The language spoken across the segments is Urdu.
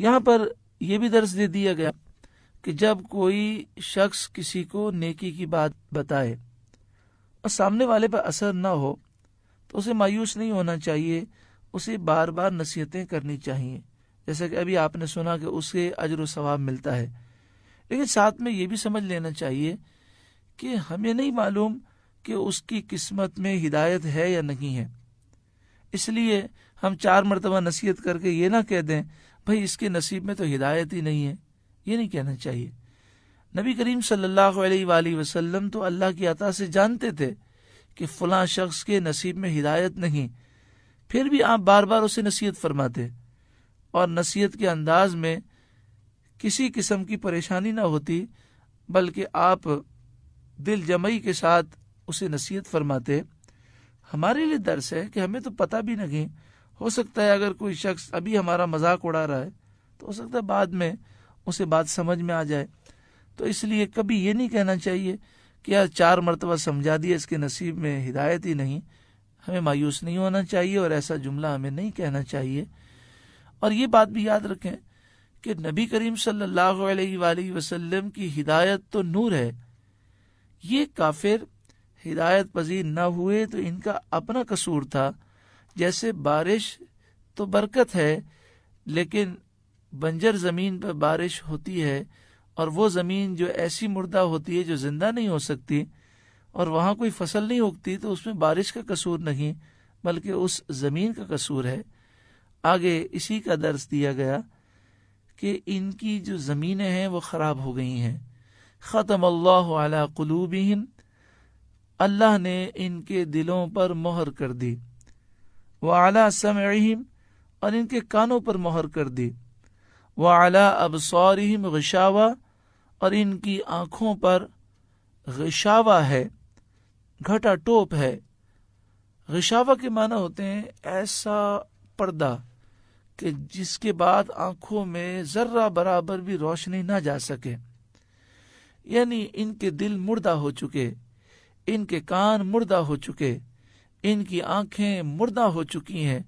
یہاں پر یہ بھی درس دے دیا گیا کہ جب کوئی شخص کسی کو نیکی کی بات بتائے اور سامنے والے پر اثر نہ ہو تو اسے مایوس نہیں ہونا چاہیے، اسے بار بار نصیحتیں کرنی چاہیے، جیسا کہ ابھی آپ نے سنا کہ اسے اجر و ثواب ملتا ہے۔ لیکن ساتھ میں یہ بھی سمجھ لینا چاہیے کہ ہمیں نہیں معلوم کہ اس کی قسمت میں ہدایت ہے یا نہیں ہے، اس لیے ہم 4 مرتبہ نصیحت کر کے یہ نہ کہہ دیں بھائی اس کے نصیب میں تو ہدایت ہی نہیں ہے، یہ نہیں کہنا چاہیے۔ نبی کریم صلی اللہ علیہ وآلہ وسلم تو اللہ کی عطا سے جانتے تھے کہ فلاں شخص کے نصیب میں ہدایت نہیں، پھر بھی آپ بار بار اسے نصیحت فرماتے، اور نصیحت کے انداز میں کسی قسم کی پریشانی نہ ہوتی، بلکہ آپ دل جمعی کے ساتھ اسے نصیحت فرماتے۔ ہمارے لیے درس ہے کہ ہمیں تو پتہ بھی نہیں، ہو سکتا ہے اگر کوئی شخص ابھی ہمارا مذاق اڑا رہا ہے تو ہو سکتا ہے بعد میں اسے بات سمجھ میں آ جائے، تو اس لیے کبھی یہ نہیں کہنا چاہیے کہ یار 4 مرتبہ سمجھا دیا، اس کے نصیب میں ہدایت ہی نہیں۔ ہمیں مایوس نہیں ہونا چاہیے اور ایسا جملہ ہمیں نہیں کہنا چاہیے۔ اور یہ بات بھی یاد رکھیں کہ نبی کریم صلی اللہ علیہ وآلہ وسلم کی ہدایت تو نور ہے، یہ کافر ہدایت پذیر نہ ہوئے تو ان کا اپنا قصور تھا۔ جیسے بارش تو برکت ہے، لیکن بنجر زمین پر بارش ہوتی ہے اور وہ زمین جو ایسی مردہ ہوتی ہے جو زندہ نہیں ہو سکتی اور وہاں کوئی فصل نہیں اگتی، تو اس میں بارش کا قصور نہیں بلکہ اس زمین کا قصور ہے۔ آگے اسی کا درس دیا گیا کہ ان کی جو زمینیں ہیں وہ خراب ہو گئی ہیں۔ ختم اللہ علی قلوبہم، اللہ نے ان کے دلوں پر مہر کر دی، وعلی سمعہم، اور ان کے کانوں پر مہر کر دی، وعلی ابصارہم غشاوہ، اور ان کی آنکھوں پر غشاوہ ہے، گھٹا ٹوپ ہے۔ غشاوہ کے معنی ہوتے ہیں ایسا پردہ کہ جس کے بعد آنکھوں میں ذرہ برابر بھی روشنی نہ جا سکے، یعنی ان کے دل مردہ ہو چکے، ان کے کان مردہ ہو چکے، ان کی آنکھیں مردہ ہو چکی ہیں،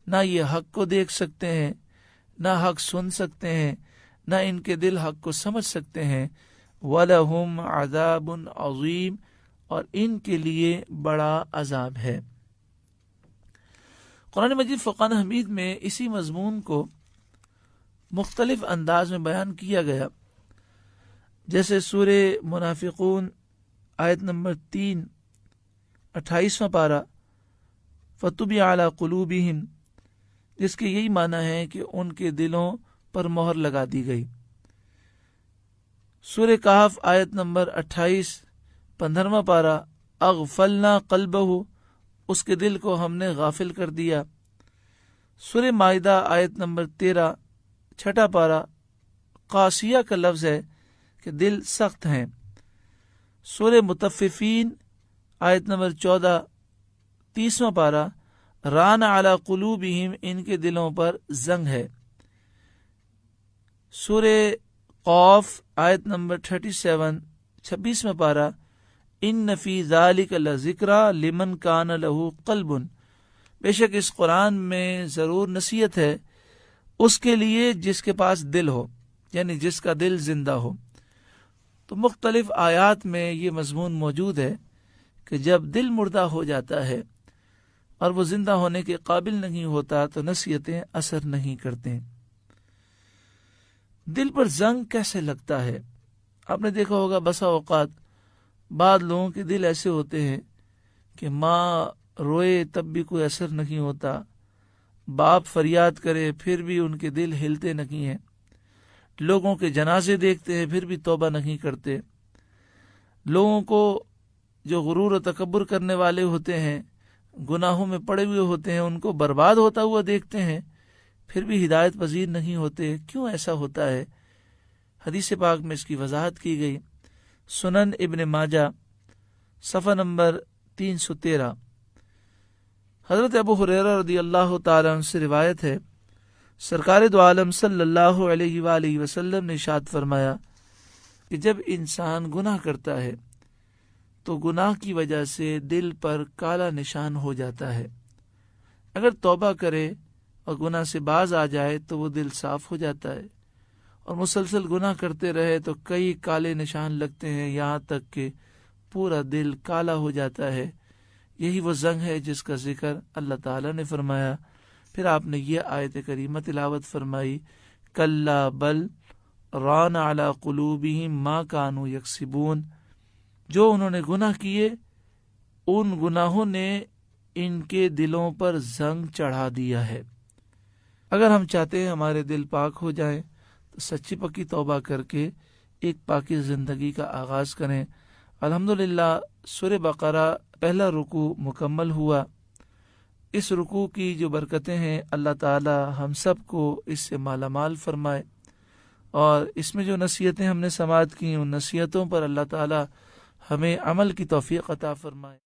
نہ یہ حق کو دیکھ سکتے ہیں، نہ حق سن سکتے ہیں، نہ ان کے دل حق کو سمجھ سکتے ہیں۔ وَلَهُمْ عَذَابٌ عَظِيمٌ، اور ان کے لیے بڑا عذاب ہے۔ قرآن مجید فرقان حمید میں اسی مضمون کو مختلف انداز میں بیان کیا گیا، جیسے سورہ منافقون آیت نمبر 3 28واں پارہ، فَطُبِعَ عَلَى قُلُوبِهِمْ، جس کے یہی معنی ہے کہ ان کے دلوں پر مہر لگا دی گئی۔ سورہ کہف آیت نمبر 28 15واں پارہ، اغفلنا قلبہ، اس کے دل کو ہم نے غافل کر دیا۔ سورہ مائدہ آیت نمبر 13 چھٹا پارہ، قاسیہ کا لفظ ہے کہ دل سخت ہیں۔ سورہ مطففین آیت نمبر 14 30واں پارہ، ران علی قلوبہم، ان کے دلوں پر زنگ ہے۔ سورہ قاف آیت نمبر 37 26واں پارہ، ان فی ذالک لذکری لمن کان لہ قلب، بے شک اس قرآن میں ضرور نصیحت ہے اس کے لیے جس کے پاس دل ہو، یعنی جس کا دل زندہ ہو۔ تو مختلف آیات میں یہ مضمون موجود ہے کہ جب دل مردہ ہو جاتا ہے اور وہ زندہ ہونے کے قابل نہیں ہوتا تو نصیحتیں اثر نہیں کرتے۔ دل پر زنگ کیسے لگتا ہے؟ آپ نے دیکھا ہوگا بسا اوقات بعض لوگوں کے دل ایسے ہوتے ہیں کہ ماں روئے تب بھی کوئی اثر نہیں ہوتا، باپ فریاد کرے پھر بھی ان کے دل ہلتے نہیں ہیں، لوگوں کے جنازے دیکھتے ہیں پھر بھی توبہ نہیں کرتے، لوگوں کو جو غرور و تکبر کرنے والے ہوتے ہیں، گناہوں میں پڑے ہوئے ہوتے ہیں، ان کو برباد ہوتا ہوا دیکھتے ہیں پھر بھی ہدایت پذیر نہیں ہوتے۔ کیوں ایسا ہوتا ہے؟ حدیث پاک میں اس کی وضاحت کی گئی۔ سنن ابن ماجہ صفحہ نمبر 313، حضرت ابو ہریرہ رضی اللہ تعالیٰ عنہ سے روایت ہے، سرکار دو عالم صلی اللہ علیہ وآلہ وسلم نے ارشاد فرمایا کہ جب انسان گناہ کرتا ہے تو گناہ کی وجہ سے دل پر کالا نشان ہو جاتا ہے، اگر توبہ کرے اور گناہ سے باز آ جائے تو وہ دل صاف ہو جاتا ہے، اور مسلسل گناہ کرتے رہے تو کئی کالے نشان لگتے ہیں، یہاں تک کہ پورا دل کالا ہو جاتا ہے۔ یہی وہ زنگ ہے جس کا ذکر اللہ تعالیٰ نے فرمایا۔ پھر آپ نے یہ آیت کریمہ تلاوت فرمائی، کلا بل ران علی قلوبہم ما کانوا یکسبون، جو انہوں نے گناہ کیے ان گناہوں نے ان کے دلوں پر زنگ چڑھا دیا ہے۔ اگر ہم چاہتے ہیں ہمارے دل پاک ہو جائیں تو سچی پکی توبہ کر کے ایک پاکی زندگی کا آغاز کریں۔ الحمدللہ سورہ بقرہ پہلا رکوع مکمل ہوا۔ اس رکوع کی جو برکتیں ہیں اللہ تعالی ہم سب کو اس سے مالا مال فرمائے، اور اس میں جو نصیحتیں ہم نے سماعت کی ان نصیحتوں پر اللہ تعالی ہمیں عمل کی توفیق عطا فرمائے۔